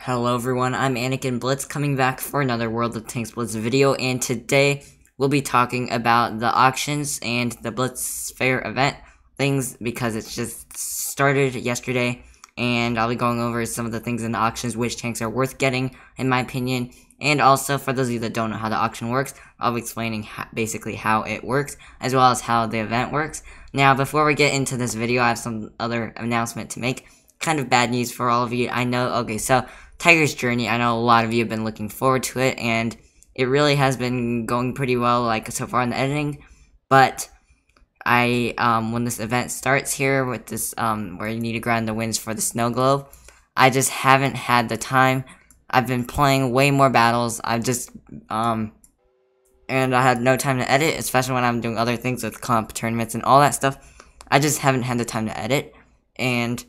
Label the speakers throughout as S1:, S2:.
S1: Hello everyone, I'm Anakin Blitz coming back for another World of Tanks Blitz video, and today we'll be talking about the auctions and the Blitz Fair event things because it's just started yesterday, and I'll be going over some of the things in the auctions, which tanks are worth getting in my opinion, and also for those of you that don't know how the auction works, I'll be explaining basically how it works as well as how the event works. Now before we get into this video, I have some other announcement to make. Kind of bad news for all of you, I know. Okay, so Tiger's Journey, I know a lot of you have been looking forward to it, and it really has been going pretty well, like, so far in the editing, but when this event starts here with this, where you need to grind the wins for the snow globe, I just haven't had the time. I've been playing way more battles, and I had no time to edit, especially when I'm doing other things with comp tournaments and all that stuff. I just haven't had the time to edit, and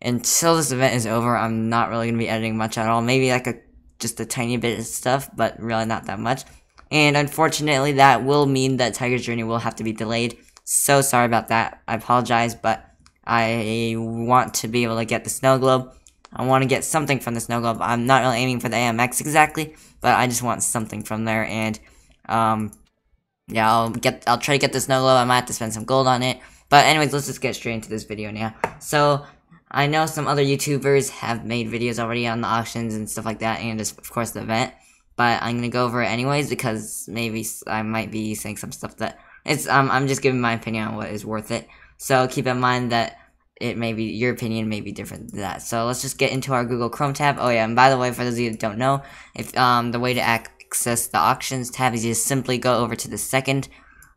S1: until this event is over, I'm not really going to be editing much at all. Maybe like just a tiny bit of stuff, but really not that much. And unfortunately, that will mean that Tiger's Journey will have to be delayed. So sorry about that. I apologize, but I want to be able to get the snow globe. I want to get something from the snow globe. I'm not really aiming for the AMX exactly, but I just want something from there. And yeah, I'll try to get the snow globe. I might have to spend some gold on it. But anyways, let's just get straight into this video now. So I know some other YouTubers have made videos already on the auctions and stuff like that, and just, of course, the event, but I'm gonna go over it anyways, because maybe I might be saying some stuff that I'm just giving my opinion on what is worth it, so keep in mind that your opinion may be different than that. So let's just get into our Google Chrome tab. Oh yeah, and by the way, for those of you that don't know, if the way to access the auctions tab is you just simply go over to the second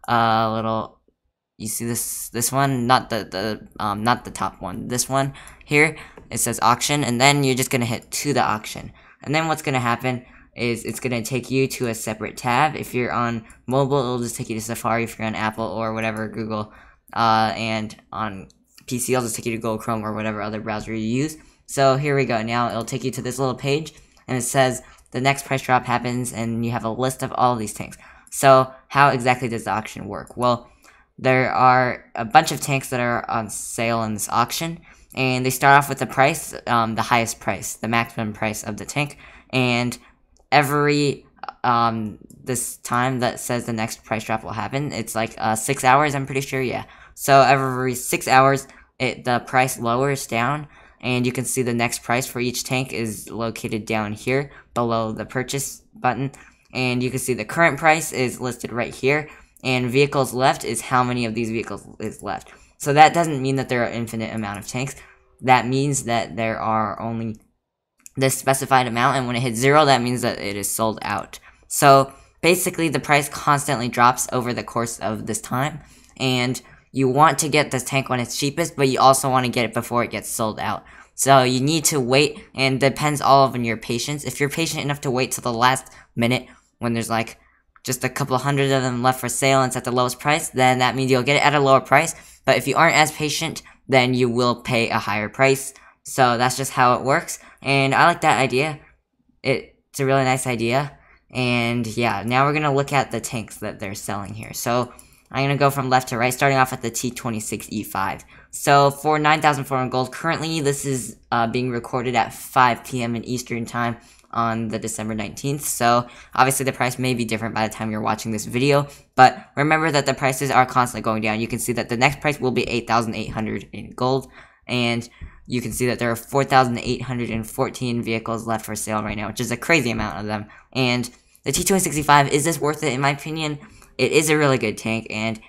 S1: little, you see this one, not the top one, this one here, it says auction, and then you're just gonna hit to the auction, and then what's gonna happen is it's gonna take you to a separate tab. If you're on mobile, it'll just take you to Safari. If you're on Apple or whatever, Google, and on PC, it'll just take you to Google Chrome or whatever other browser you use. So here we go. Now it'll take you to this little page, and it says the next price drop happens, and you have a list of all of these tanks. So how exactly does the auction work? Well, there are a bunch of tanks that are on sale in this auction, and they start off with the price, the highest price, the maximum price of the tank, and every, this time that says the next price drop will happen, it's like, 6 hours, I'm pretty sure, yeah. So every 6 hours, the price lowers down, and you can see the next price for each tank is located down here, below the purchase button, and you can see the current price is listed right here, and vehicles left is how many of these vehicles is left. So that doesn't mean that there are infinite amount of tanks. That means that there are only this specified amount, and when it hits 0, that means that it is sold out. So basically, the price constantly drops over the course of this time, and you want to get this tank when it's cheapest, but you also want to get it before it gets sold out. So you need to wait, and it depends all on your patience. If you're patient enough to wait till the last minute, when there's like just a couple hundred of them left for sale and it's at the lowest price, then that means you'll get it at a lower price. But if you aren't as patient, then you will pay a higher price. So that's just how it works. And I like that idea. It's a really nice idea. And yeah, now we're going to look at the tanks that they're selling here. So I'm going to go from left to right, starting off at the T28 E5. So for 9,400 gold, currently this is being recorded at 5 p.m. in Eastern Time on the December 19th, so obviously the price may be different by the time you're watching this video, but remember that the prices are constantly going down. You can see that the next price will be 8,800 in gold, and you can see that there are 4,814 vehicles left for sale right now, which is a crazy amount of them. And the T28 is this worth it? In my opinion, it is a really good tank, and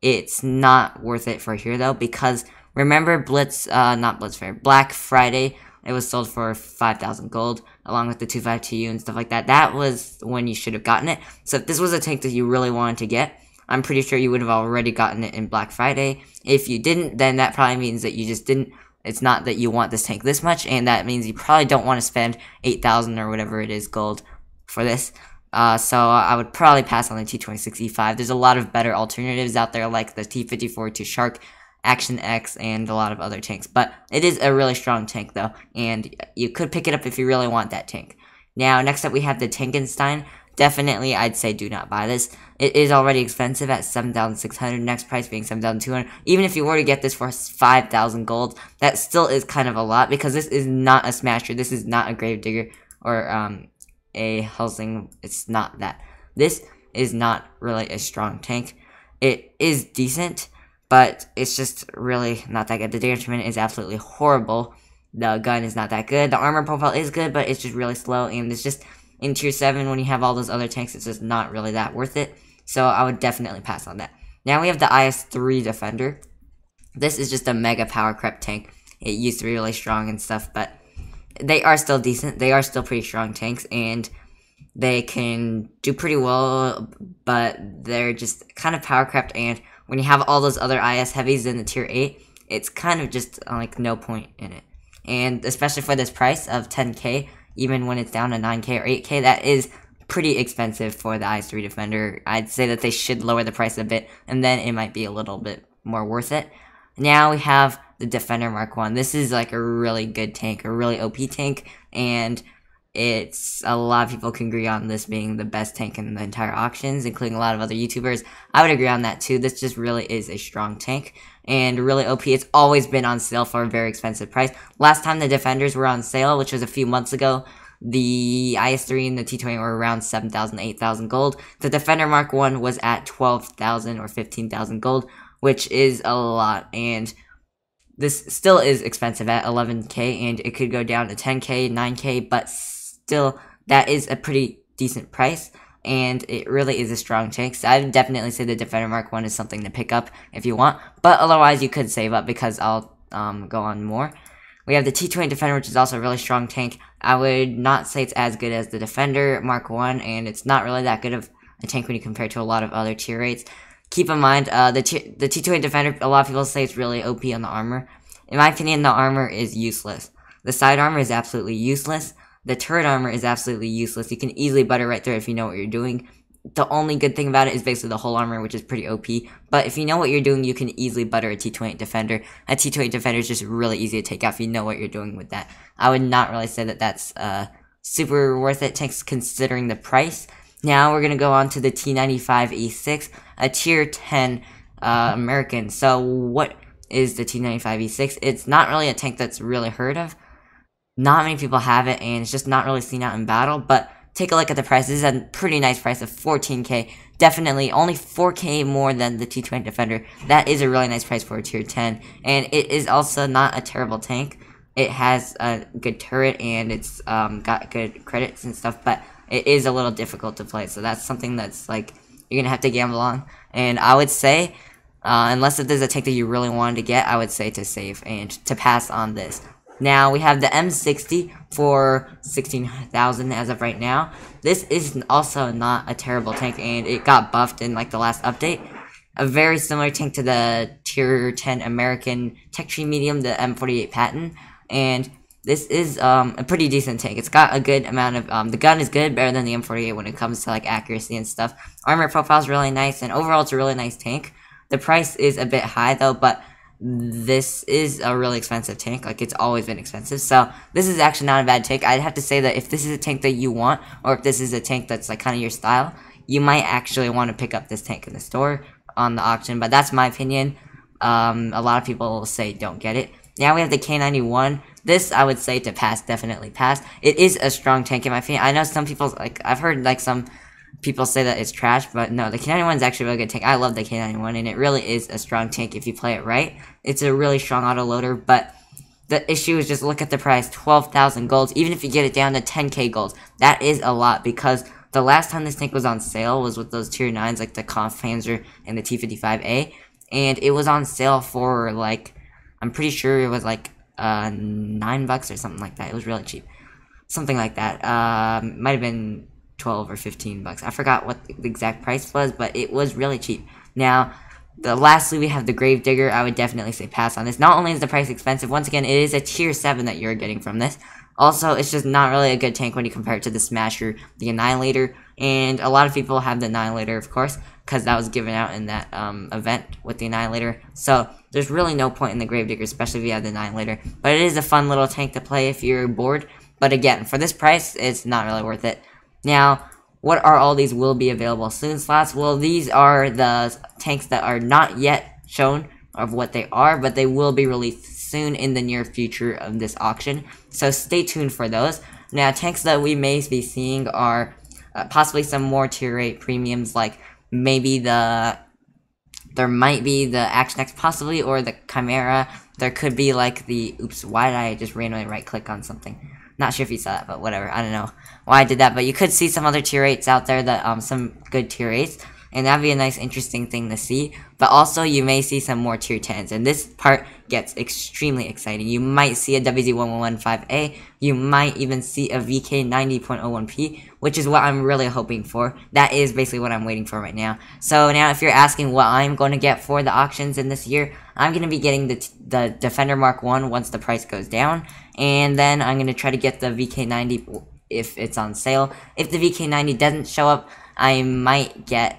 S1: it's not worth it for here though, because remember Black Friday, it was sold for 5,000 gold, along with the 252U and stuff like that. That was when you should have gotten it. So if this was a tank that you really wanted to get, I'm pretty sure you would have already gotten it in Black Friday. If you didn't, then that probably means that you just didn't. It's not that you want this tank this much, and that means you probably don't want to spend 8,000 or whatever it is gold for this. So I would probably pass on the T28 E5. There's a lot of better alternatives out there, like the T54 Shark, Action X, and a lot of other tanks, but it is a really strong tank though, and you could pick it up if you really want that tank. Now, next up we have the Tankenstein. definitely I'd say do not buy this. It is already expensive at 7,600, next price being 7,200. Even if you were to get this for 5,000 gold, that still is kind of a lot because this is not a smasher. This is not a Gravedigger or a Helsing. It's not that. This is not really a strong tank. It is decent, but it's just really not that good. The damage per minute is absolutely horrible. The gun is not that good. The armor profile is good, but it's just really slow, and it's just in tier 7 when you have all those other tanks, it's just not really that worth it. So I would definitely pass on that. Now we have the IS-3 Defender. This is just a mega power creep tank. It used to be really strong and stuff, but they are still decent. They are still pretty strong tanks, and they can do pretty well, but they're just kind of power crept, and when you have all those other IS heavies in the tier 8, it's kind of just like no point in it. And especially for this price of 10k, even when it's down to 9k or 8k, that is pretty expensive for the IS-3 Defender. I'd say that they should lower the price a bit, and then it might be a little bit more worth it. Now we have the Defender Mark 1. This is like a really good tank, a really OP tank, and it's a lot of people can agree on this being the best tank in the entire auctions, including a lot of other YouTubers. I would agree on that too. This just really is a strong tank and really OP. It's always been on sale for a very expensive price. Last time the Defenders were on sale, which was a few months ago, the IS-3 and the T28 were around 7,000, 8,000 gold. The Defender Mark 1 was at 12,000 or 15,000 gold, which is a lot, and this still is expensive at 11k, and it could go down to 10k, 9k, but still, that is a pretty decent price, and it really is a strong tank. So I would definitely say the Defender Mark 1 is something to pick up if you want, but otherwise you could save up because I'll go on more. We have the T28 Defender, which is also a really strong tank. I would not say it's as good as the Defender Mark 1, and it's not really that good of a tank when you compare it to a lot of other tier rates. Keep in mind, the T28 Defender, a lot of people say it's really OP on the armor. In my opinion, the armor is useless. The side armor is absolutely useless. The turret armor is absolutely useless. You can easily butter right through it if you know what you're doing. The only good thing about it is basically the whole armor, which is pretty OP. But if you know what you're doing, you can easily butter a T28 Defender. A T28 Defender is just really easy to take out if you know what you're doing with that. I would not really say that that's super worth it, tanks considering the price. Now we're going to go on to the T95 E6, a tier 10 American. So what is the T95 E6? It's not really a tank that's really heard of. Not many people have it, and it's just not really seen out in battle, but take a look at the price. This is a pretty nice price of 14k. Definitely only 4k more than the T28 Defender. That is a really nice price for a tier 10, and it is also not a terrible tank. It has a good turret, and it's got good credits and stuff, but it is a little difficult to play, so that's something that's like you're gonna have to gamble on. And I would say, unless if there's a tank that you really wanted to get, I would say to save and to pass on this. Now we have the M60 for 16,000 as of right now. This is also not a terrible tank, and it got buffed in like the last update. A very similar tank to the tier 10 American Tech Tree Medium, the M48 Patton, and this is a pretty decent tank. It's got a good amount of the gun is good, better than the M48 when it comes to like accuracy and stuff. Armor profile is really nice, and overall it's a really nice tank. The price is a bit high though, but this is a really expensive tank. Like, it's always been expensive, so this is actually not a bad tank. I'd have to say that if this is a tank that you want, or if this is a tank that's like kind of your style, you might actually want to pick up this tank in the store on the auction, but that's my opinion. A lot of people will say don't get it. Now we have the K91. This I would say to pass, definitely pass. It is a strong tank in my opinion. I know some people, like, I've heard like some people say that it's trash, but no, the K91 is actually a really good tank. I love the K91, and it really is a strong tank if you play it right. It's a really strong autoloader, but the issue is just look at the price, 12,000 golds. Even if you get it down to 10k golds, that is a lot, because the last time this tank was on sale was with those tier 9s, like the Kampfpanzer and the T55A, and it was on sale for, like, I'm pretty sure it was like $9 or something like that. It was really cheap. Something like that. Might have been 12 or 15 bucks. I forgot what the exact price was, but it was really cheap. Now, lastly, we have the Gravedigger. I would definitely say pass on this. Not only is the price expensive, once again, it is a tier 7 that you're getting from this. Also, it's just not really a good tank when you compare it to the Smasher, the Annihilator, and a lot of people have the Annihilator, of course, because that was given out in that event with the Annihilator. So, there's really no point in the Gravedigger, especially if you have the Annihilator. But it is a fun little tank to play if you're bored. But again, for this price, it's not really worth it. Now, what are all these will be available soon slots? Well, these are the tanks that are not yet shown of what they are, but they will be released soon in the near future of this auction. So stay tuned for those. Now, tanks that we may be seeing are possibly some more tier 8 premiums, like maybe there might be the Action X possibly, or the Chimera. There could be like the, oops, why did I just randomly right click on something? Not sure if you saw that, but whatever. I don't know why I did that, but you could see some other tier 8s out there that, some good tier 8s. And that'd be a nice, interesting thing to see. But also, you may see some more tier 10s. And this part gets extremely exciting. You might see a WZ1115A. You might even see a VK90.01P, which is what I'm really hoping for. That is basically what I'm waiting for right now. So now, if you're asking what I'm going to get for the auctions in this year, I'm going to be getting the Defender Mark 1 once the price goes down. And then I'm going to try to get the VK90 if it's on sale. If the VK90 doesn't show up, I might get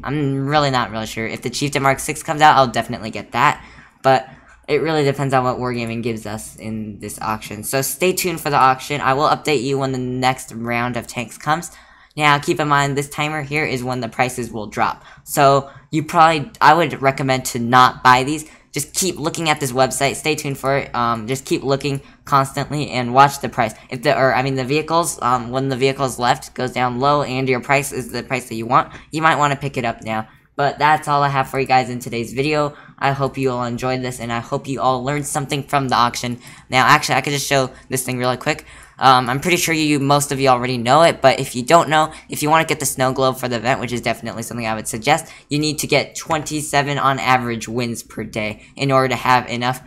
S1: I'm really not really sure. If the Chieftain Mark 6 comes out, I'll definitely get that. But it really depends on what Wargaming gives us in this auction. So stay tuned for the auction. I will update you when the next round of tanks comes. Now, keep in mind, this timer here is when the prices will drop. So I would recommend to not buy these. Just keep looking at this website. Stay tuned for it. Just keep looking constantly and watch the price. If the vehicles, when the vehicles left goes down low and your price is the price that you want, you might want to pick it up now. But that's all I have for you guys in today's video. I hope you all enjoyed this, and I hope you all learned something from the auction. Now, actually, I could just show this thing really quick. I'm pretty sure most of you already know it, but if you don't know, if you want to get the snow globe for the event, which is definitely something I would suggest, you need to get 27 on average wins per day in order to have enough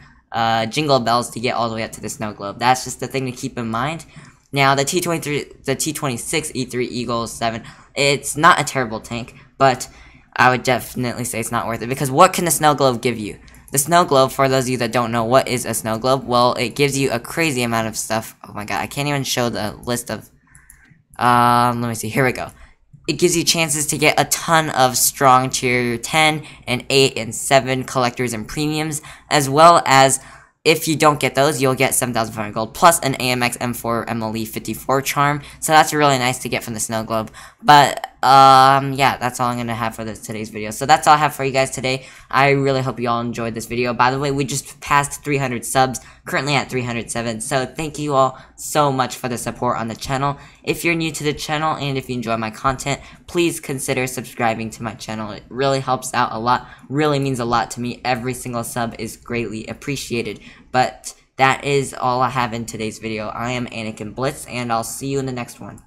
S1: jingle bells to get all the way up to the snow globe. That's just the thing to keep in mind. Now, the T26 E3 Eagle 7, it's not a terrible tank, but I would definitely say it's not worth it, because what can the snow globe give you? The snow globe, for those of you that don't know what is a snow globe, well, it gives you a crazy amount of stuff. Oh my god, I can't even show the list of, let me see, here we go. It gives you chances to get a ton of strong tier 10 and 8 and 7 collectors and premiums, as well as, if you don't get those, you'll get 7,500 gold, plus an AMX M4 MLE 54 charm, so that's really nice to get from the snow globe. But, yeah, that's all I'm gonna have for today's video. So that's all I have for you guys today. I really hope you all enjoyed this video. By the way, we just passed 300 subs, currently at 307, so thank you all so much for the support on the channel. If you're new to the channel, and if you enjoy my content, please consider subscribing to my channel. It really helps out a lot, really means a lot to me. Every single sub is greatly appreciated. But that is all I have in today's video. I am Anakin Blitz, and I'll see you in the next one.